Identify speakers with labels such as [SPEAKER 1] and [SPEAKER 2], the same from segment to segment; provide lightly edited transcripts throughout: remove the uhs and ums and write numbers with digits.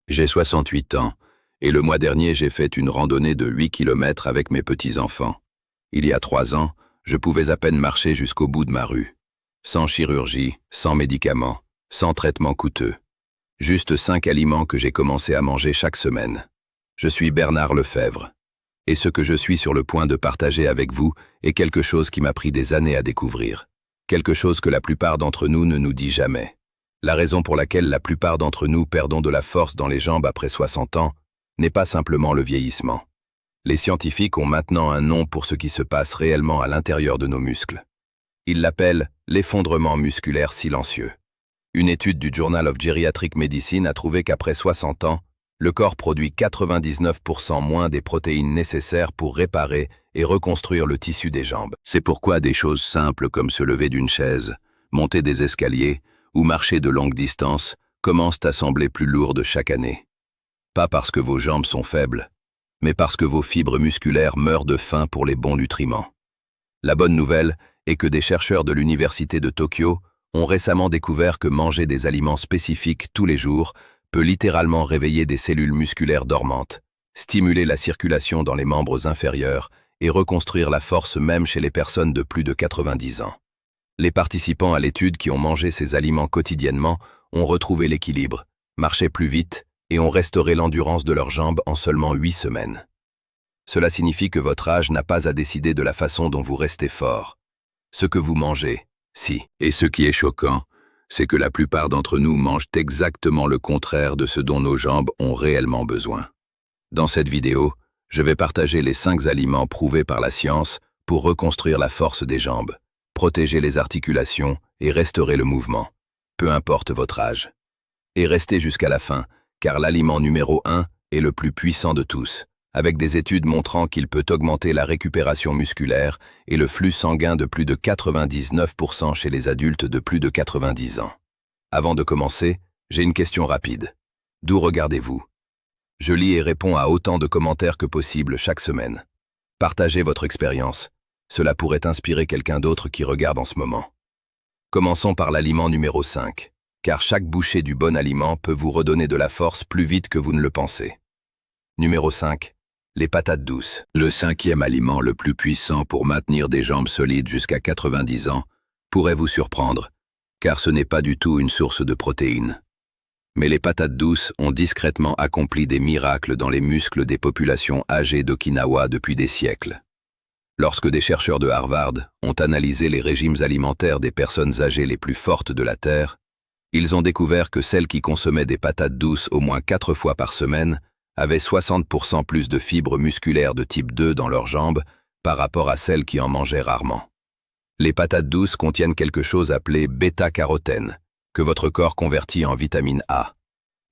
[SPEAKER 1] J'ai 68 ans, et le mois dernier j'ai fait une randonnée de 8 km avec mes petits-enfants. Il y a 3 ans, je pouvais à peine marcher jusqu'au bout de ma rue. Sans chirurgie, sans médicaments, sans traitement coûteux. Juste 5 aliments que j'ai commencé à manger chaque semaine. Je suis Bernard Lefebvre. Et ce que je suis sur le point de partager avec vous est quelque chose qui m'a pris des années à découvrir. Quelque chose que la plupart d'entre nous ne nous dit jamais. La raison pour laquelle la plupart d'entre nous perdons de la force dans les jambes après 60 ans n'est pas simplement le vieillissement. Les scientifiques ont maintenant un nom pour ce qui se passe réellement à l'intérieur de nos muscles. Ils l'appellent l'effondrement musculaire silencieux. Une étude du Journal of Geriatric Medicine a trouvé qu'après 60 ans, le corps produit 99% moins des protéines nécessaires pour réparer et reconstruire le tissu des jambes.
[SPEAKER 2] C'est pourquoi des choses simples comme se lever d'une chaise, monter des escaliers ou marcher de longues distances commencent à sembler plus lourdes chaque année. Pas parce que vos jambes sont faibles, mais parce que vos fibres musculaires meurent de faim pour les bons nutriments. La bonne nouvelle est que des chercheurs de l'Université de Tokyo ont récemment découvert que manger des aliments spécifiques tous les jours peut littéralement réveiller des cellules musculaires dormantes, stimuler la circulation dans les membres inférieurs et reconstruire la force même chez les personnes de plus de 90 ans. Les participants à l'étude qui ont mangé ces aliments quotidiennement ont retrouvé l'équilibre, marché plus vite et ont restauré l'endurance de leurs jambes en seulement 8 semaines. Cela signifie que votre âge n'a pas à décider de la façon dont vous restez fort. Ce que vous mangez, si. Et ce qui est choquant, c'est que la plupart d'entre nous mangent exactement le contraire de ce dont nos jambes ont réellement besoin. Dans cette vidéo, je vais partager les 5 aliments prouvés par la science pour reconstruire la force des jambes, protéger les articulations et restaurer le mouvement, peu importe votre âge. Et restez jusqu'à la fin, car l'aliment numéro 1 est le plus puissant de tous, avec des études montrant qu'il peut augmenter la récupération musculaire et le flux sanguin de plus de 99% chez les adultes de plus de 90 ans. Avant de commencer, j'ai une question rapide. D'où regardez-vous? Je lis et réponds à autant de commentaires que possible chaque semaine. Partagez votre expérience. Cela pourrait inspirer quelqu'un d'autre qui regarde en ce moment. Commençons par l'aliment numéro 5, car chaque bouchée du bon aliment peut vous redonner de la force plus vite que vous ne le pensez. Numéro 5. Les patates douces.
[SPEAKER 1] Le 5e aliment le plus puissant pour maintenir des jambes solides jusqu'à 90 ans pourrait vous surprendre, car ce n'est pas du tout une source de protéines. Mais les patates douces ont discrètement accompli des miracles dans les muscles des populations âgées d'Okinawa depuis des siècles. Lorsque des chercheurs de Harvard ont analysé les régimes alimentaires des personnes âgées les plus fortes de la Terre, ils ont découvert que celles qui consommaient des patates douces au moins 4 fois par semaine avaient 60% plus de fibres musculaires de type 2 dans leurs jambes par rapport à celles qui en mangeaient rarement. Les patates douces contiennent quelque chose appelé bêta-carotène, que votre corps convertit en vitamine A.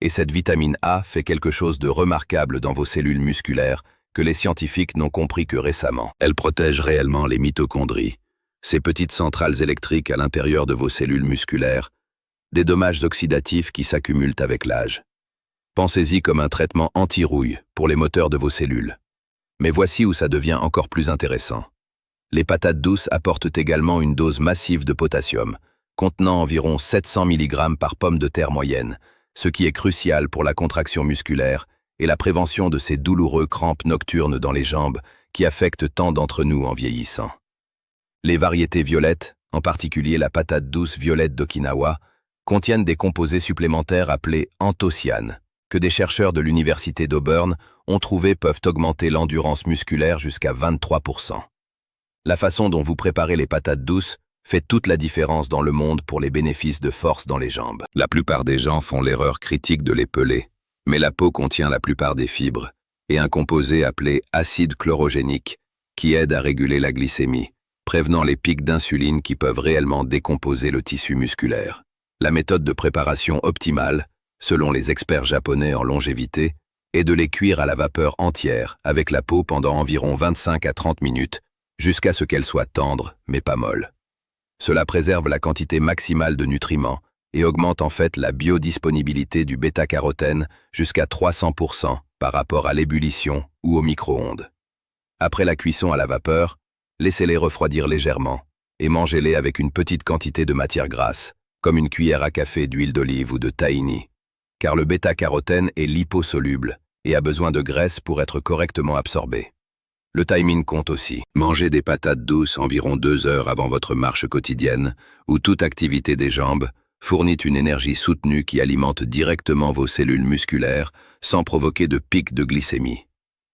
[SPEAKER 1] Et cette vitamine A fait quelque chose de remarquable dans vos cellules musculaires que les scientifiques n'ont compris que récemment.
[SPEAKER 2] Elle protège réellement les mitochondries, ces petites centrales électriques à l'intérieur de vos cellules musculaires, des dommages oxydatifs qui s'accumulent avec l'âge. Pensez-y comme un traitement anti-rouille pour les moteurs de vos cellules. Mais voici où ça devient encore plus intéressant. Les patates douces apportent également une dose massive de potassium, contenant environ 700 mg par pomme de terre moyenne, ce qui est crucial pour la contraction musculaire et la prévention de ces douloureux crampes nocturnes dans les jambes qui affectent tant d'entre nous en vieillissant. Les variétés violettes, en particulier la patate douce violette d'Okinawa, contiennent des composés supplémentaires appelés anthocyanes, que des chercheurs de l'Université d'Auburn ont trouvé peuvent augmenter l'endurance musculaire jusqu'à 23%. La façon dont vous préparez les patates douces fait toute la différence dans le monde pour les bénéfices de force dans les jambes. La plupart des gens font l'erreur critique de les peler, mais la peau contient la plupart des fibres et un composé appelé acide chlorogénique qui aide à réguler la glycémie, prévenant les pics d'insuline qui peuvent réellement décomposer le tissu musculaire. La méthode de préparation optimale, selon les experts japonais en longévité, est de les cuire à la vapeur entière avec la peau pendant environ 25 à 30 minutes jusqu'à ce qu'elle soit tendre mais pas molle. Cela préserve la quantité maximale de nutriments et augmente en fait la biodisponibilité du bêta-carotène jusqu'à 300% par rapport à l'ébullition ou au micro-ondes. Après la cuisson à la vapeur, laissez-les refroidir légèrement et mangez-les avec une petite quantité de matière grasse, comme une cuillère à café d'huile d'olive ou de tahini, car le bêta-carotène est liposoluble et a besoin de graisse pour être correctement absorbé. Le timing compte aussi. Mangez des patates douces environ 2 heures avant votre marche quotidienne, où toute activité des jambes fournit une énergie soutenue qui alimente directement vos cellules musculaires sans provoquer de pic de glycémie.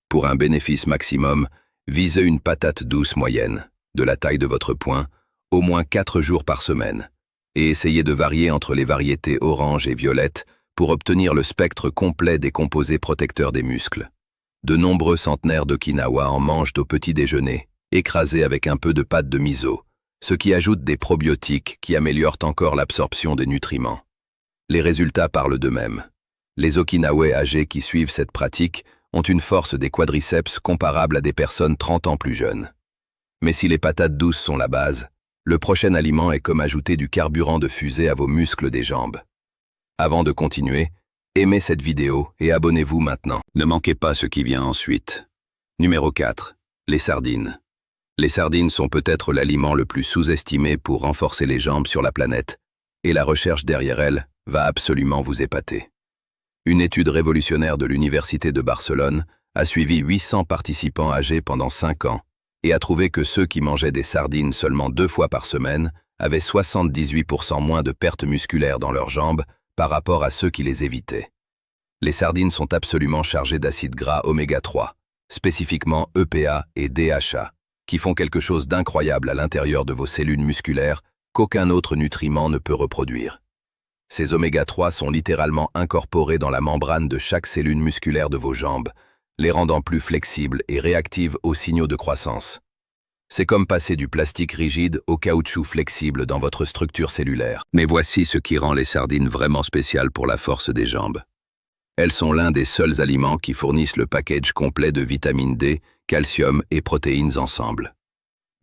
[SPEAKER 2] Pour un bénéfice maximum, visez une patate douce moyenne, de la taille de votre poing, au moins 4 jours par semaine, et essayez de varier entre les variétés orange et violette pour obtenir le spectre complet des composés protecteurs des muscles. De nombreux centenaires d'Okinawa en mangent au petit déjeuner, écrasés avec un peu de pâte de miso, ce qui ajoute des probiotiques qui améliorent encore l'absorption des nutriments. Les résultats parlent d'eux-mêmes. Les Okinawais âgés qui suivent cette pratique ont une force des quadriceps comparable à des personnes 30 ans plus jeunes. Mais si les patates douces sont la base, le prochain aliment est comme ajouter du carburant de fusée à vos muscles des jambes. Avant de continuer, aimez cette vidéo et abonnez-vous maintenant. Ne manquez pas ce qui vient ensuite. Numéro 4. Les sardines. Les sardines sont peut-être l'aliment le plus sous-estimé pour renforcer les jambes sur la planète, et la recherche derrière elles va absolument vous épater. Une étude révolutionnaire de l'Université de Barcelone a suivi 800 participants âgés pendant 5 ans et a trouvé que ceux qui mangeaient des sardines seulement 2 fois par semaine avaient 78% moins de pertes musculaires dans leurs jambes par rapport à ceux qui les évitaient. Les sardines sont absolument chargées d'acides gras oméga 3, spécifiquement EPA et DHA, qui font quelque chose d'incroyable à l'intérieur de vos cellules musculaires qu'aucun autre nutriment ne peut reproduire. Ces oméga 3 sont littéralement incorporés dans la membrane de chaque cellule musculaire de vos jambes, les rendant plus flexibles et réactives aux signaux de croissance. C'est comme passer du plastique rigide au caoutchouc flexible dans votre structure cellulaire. Mais voici ce qui rend les sardines vraiment spéciales pour la force des jambes. Elles sont l'un des seuls aliments qui fournissent le package complet de vitamine D, calcium et protéines ensemble.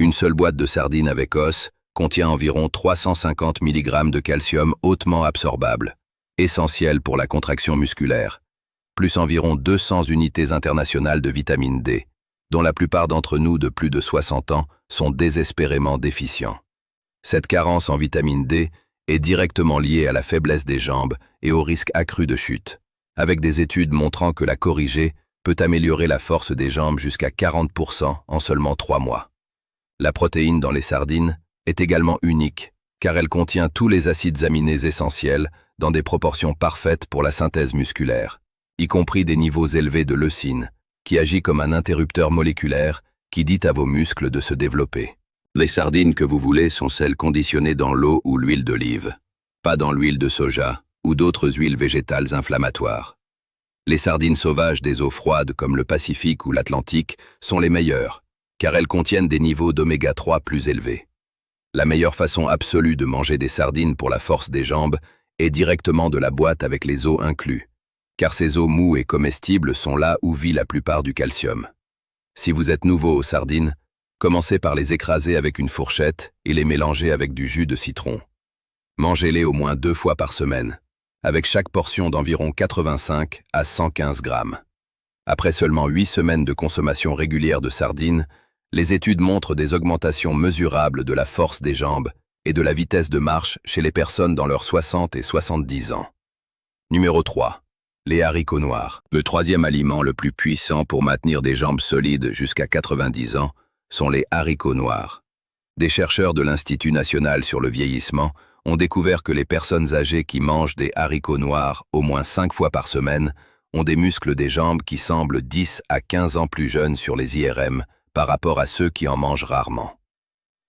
[SPEAKER 2] Une seule boîte de sardines avec os contient environ 350 mg de calcium hautement absorbable, essentiel pour la contraction musculaire, plus environ 200 unités internationales de vitamine D, dont la plupart d'entre nous de plus de 60 ans sont désespérément déficients. Cette carence en vitamine D est directement liée à la faiblesse des jambes et au risque accru de chute, avec des études montrant que la corriger peut améliorer la force des jambes jusqu'à 40% en seulement 3 mois. La protéine dans les sardines est également unique, car elle contient tous les acides aminés essentiels dans des proportions parfaites pour la synthèse musculaire, y compris des niveaux élevés de leucine, qui agit comme un interrupteur moléculaire qui dit à vos muscles de se développer. Les sardines que vous voulez sont celles conditionnées dans l'eau ou l'huile d'olive, pas dans l'huile de soja ou d'autres huiles végétales inflammatoires. Les sardines sauvages des eaux froides comme le Pacifique ou l'Atlantique sont les meilleures, car elles contiennent des niveaux d'oméga 3 plus élevés. La meilleure façon absolue de manger des sardines pour la force des jambes est directement de la boîte avec les os inclus, car ces os mous et comestibles sont là où vit la plupart du calcium. Si vous êtes nouveau aux sardines, commencez par les écraser avec une fourchette et les mélanger avec du jus de citron. Mangez-les au moins 2 fois par semaine, avec chaque portion d'environ 85 à 115 grammes. Après seulement 8 semaines de consommation régulière de sardines, les études montrent des augmentations mesurables de la force des jambes et de la vitesse de marche chez les personnes dans leurs 60 et 70 ans. Numéro 3. Les haricots noirs. Le troisième aliment le plus puissant pour maintenir des jambes solides jusqu'à 90 ans sont les haricots noirs. Des chercheurs de l'Institut national sur le vieillissement ont découvert que les personnes âgées qui mangent des haricots noirs au moins 5 fois par semaine ont des muscles des jambes qui semblent 10 à 15 ans plus jeunes sur les IRM par rapport à ceux qui en mangent rarement.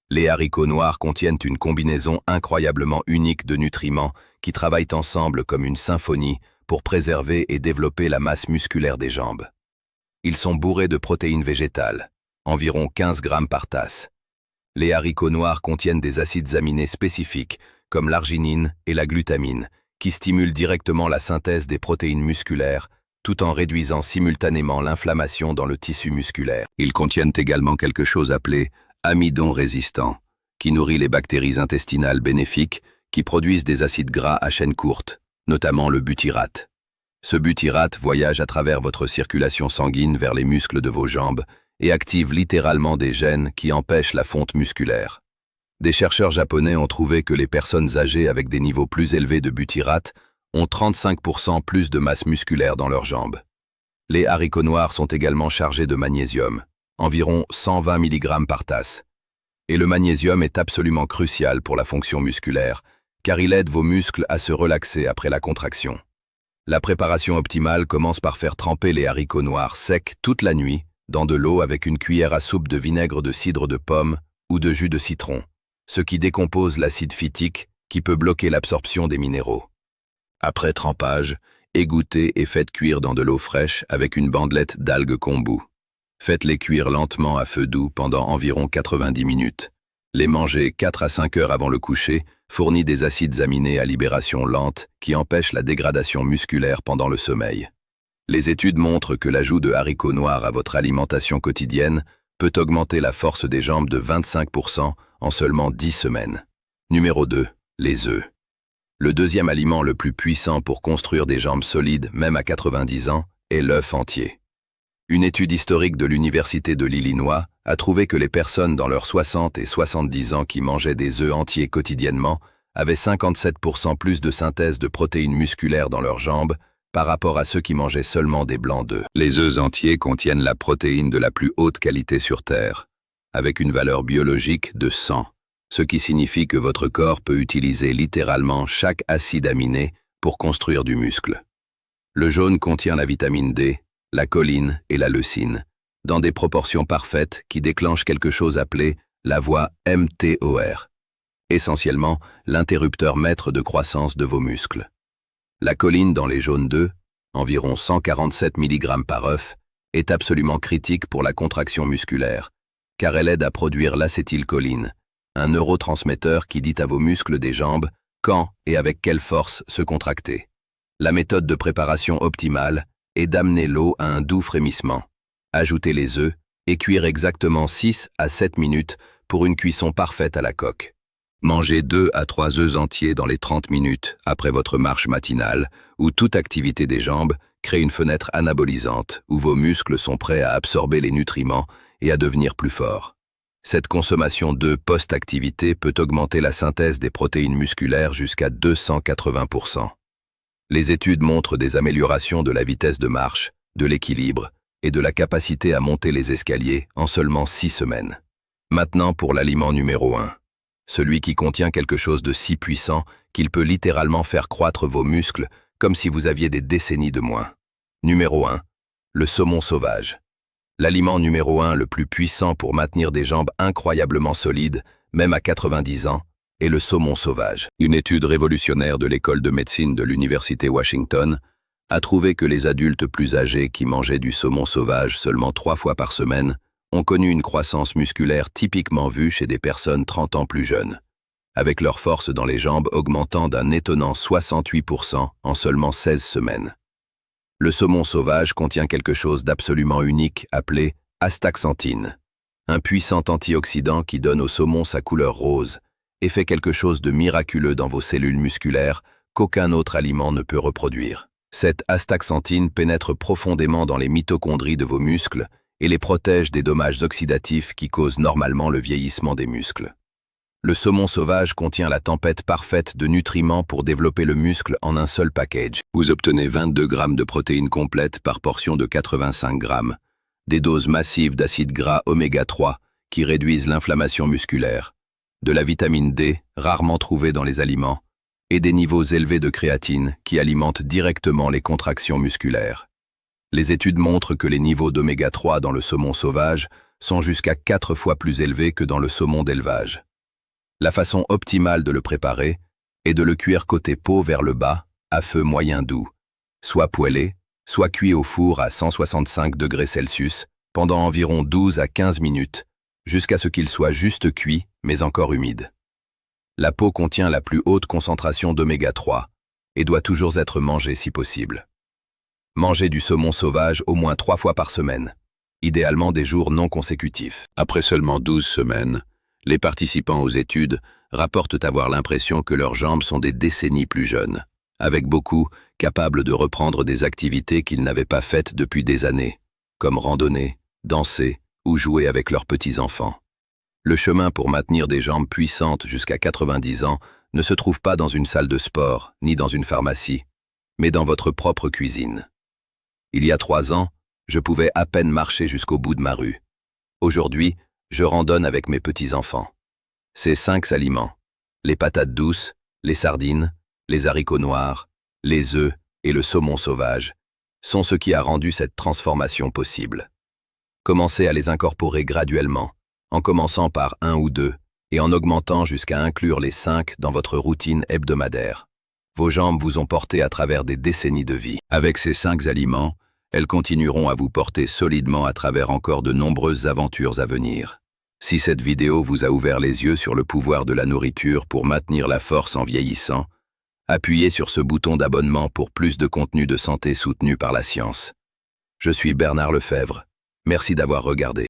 [SPEAKER 2] Les haricots noirs contiennent une combinaison incroyablement unique de nutriments qui travaillent ensemble comme une symphonie pour préserver et développer la masse musculaire des jambes. Ils sont bourrés de protéines végétales, environ 15 grammes par tasse. Les haricots noirs contiennent des acides aminés spécifiques comme l'arginine et la glutamine, qui stimulent directement la synthèse des protéines musculaires tout en réduisant simultanément l'inflammation dans le tissu musculaire. Ils contiennent également quelque chose appelé amidon résistant, qui nourrit les bactéries intestinales bénéfiques qui produisent des acides gras à chaîne courte, notamment le butyrate. Ce butyrate voyage à travers votre circulation sanguine vers les muscles de vos jambes et active littéralement des gènes qui empêchent la fonte musculaire. Des chercheurs japonais ont trouvé que les personnes âgées avec des niveaux plus élevés de butyrate
[SPEAKER 1] ont 35% plus de masse musculaire dans leurs jambes. Les haricots noirs sont également chargés de magnésium, environ 120 mg par tasse. Et le magnésium est absolument crucial pour la fonction musculaire, car il aide vos muscles à se relaxer après la contraction. La préparation optimale commence par faire tremper les haricots noirs secs toute la nuit dans de l'eau avec une cuillère à soupe de vinaigre de cidre de pomme ou de jus de citron, ce qui décompose l'acide phytique qui peut bloquer l'absorption des minéraux. Après trempage, égouttez et faites cuire dans de l'eau fraîche avec une bandelette d'algues kombu. Faites-les cuire lentement à feu doux pendant environ 90 minutes. Les manger 4 à 5 heures avant le coucher fournit des acides aminés à libération lente qui empêchent la dégradation musculaire pendant le sommeil. Les études montrent que l'ajout de haricots noirs à votre alimentation quotidienne peut augmenter la force des jambes de 25% en seulement 10 semaines. Numéro 2. Les œufs. Le deuxième aliment le plus puissant pour construire des jambes solides, même à 90 ans, est l'œuf entier. Une étude historique de l'Université de l'Illinois a trouvé que les personnes dans leurs 60 et 70 ans qui mangeaient des œufs entiers quotidiennement avaient 57% plus de synthèse de protéines musculaires dans leurs jambes par rapport à ceux qui mangeaient seulement des blancs d'œufs. Les œufs entiers contiennent la protéine de la plus haute qualité sur Terre, avec une valeur biologique de 100, ce qui signifie que votre corps peut utiliser littéralement chaque acide aminé pour construire du muscle. Le jaune contient la vitamine D, la choline et la leucine, dans des proportions parfaites qui déclenchent quelque chose appelé la voie mTOR, essentiellement l'interrupteur maître de croissance de vos muscles. La choline dans les jaunes d'œufs, environ 147 mg par œuf, est absolument critique pour la contraction musculaire, car elle aide à produire l'acétylcholine, un neurotransmetteur qui dit à vos muscles des jambes quand et avec quelle force se contracter. La méthode de préparation optimale est d'amener l'eau à un doux frémissement, ajouter les œufs et cuire exactement 6 à 7 minutes pour une cuisson parfaite à la coque. Mangez 2 à 3 œufs entiers dans les 30 minutes après votre marche matinale ou toute activité des jambes crée une fenêtre anabolisante où vos muscles sont prêts à absorber les nutriments et à devenir plus forts. Cette consommation d'œufs post-activité peut augmenter la synthèse des protéines musculaires jusqu'à 280%. Les études montrent des améliorations de la vitesse de marche, de l'équilibre et de la capacité à monter les escaliers en seulement 6 semaines. Maintenant pour l'aliment numéro 1. Celui qui contient quelque chose de si puissant qu'il peut littéralement faire croître vos muscles comme si vous aviez des décennies de moins. Numéro 1. Le saumon sauvage. L'aliment numéro 1 le plus puissant pour maintenir des jambes incroyablement solides, même à 90 ans, est le saumon sauvage. Une étude révolutionnaire de l'école de médecine de l'Université Washington a trouvé que les adultes plus âgés qui mangeaient du saumon sauvage seulement 3 fois par semaine ont connu une croissance musculaire typiquement vue chez des personnes 30 ans plus jeunes, avec leur force dans les jambes augmentant d'un étonnant 68% en seulement 16 semaines. Le saumon sauvage contient quelque chose d'absolument unique appelé astaxanthine, un puissant antioxydant qui donne au saumon sa couleur rose et fait quelque chose de miraculeux dans vos cellules musculaires qu'aucun autre aliment ne peut reproduire. Cette astaxanthine pénètre profondément dans les mitochondries de vos muscles et les protège des dommages oxydatifs qui causent normalement le vieillissement des muscles. Le saumon sauvage contient la tempête parfaite de nutriments pour développer le muscle en un seul package. Vous obtenez 22 grammes de protéines complètes par portion de 85 grammes, des doses massives d'acides gras oméga 3 qui réduisent l'inflammation musculaire, de la vitamine D, rarement trouvée dans les aliments, et des niveaux élevés de créatine qui alimentent directement les contractions musculaires. Les études montrent que les niveaux d'oméga 3 dans le saumon sauvage sont jusqu'à 4 fois plus élevés que dans le saumon d'élevage. La façon optimale de le préparer est de le cuire côté peau vers le bas, à feu moyen doux, soit poêlé, soit cuit au four à 165 degrés Celsius pendant environ 12 à 15 minutes, jusqu'à ce qu'il soit juste cuit, mais encore humide. La peau contient la plus haute concentration d'oméga 3 et doit toujours être mangée si possible. Mangez du saumon sauvage au moins 3 fois par semaine, idéalement des jours non consécutifs. Après seulement 12 semaines, les participants aux études rapportent avoir l'impression que leurs jambes sont des décennies plus jeunes, avec beaucoup capables de reprendre des activités qu'ils n'avaient pas faites depuis des années, comme randonner, danser ou jouer avec leurs petits-enfants. Le chemin pour maintenir des jambes puissantes jusqu'à 90 ans ne se trouve pas dans une salle de sport ni dans une pharmacie, mais dans votre propre cuisine. Il y a 3 ans, je pouvais à peine marcher jusqu'au bout de ma rue. Aujourd'hui, je randonne avec mes petits-enfants. Ces 5 aliments, les patates douces, les sardines, les haricots noirs, les œufs et le saumon sauvage, sont ce qui a rendu cette transformation possible. Commencez à les incorporer graduellement, en commençant par 1 ou 2, et en augmentant jusqu'à inclure les 5 dans votre routine hebdomadaire. Vos jambes vous ont porté à travers des décennies de vie. Avec ces 5 aliments, elles continueront à vous porter solidement à travers encore de nombreuses aventures à venir. Si cette vidéo vous a ouvert les yeux sur le pouvoir de la nourriture pour maintenir la force en vieillissant, appuyez sur ce bouton d'abonnement pour plus de contenu de santé soutenu par la science. Je suis Bernard Lefebvre. Merci d'avoir regardé.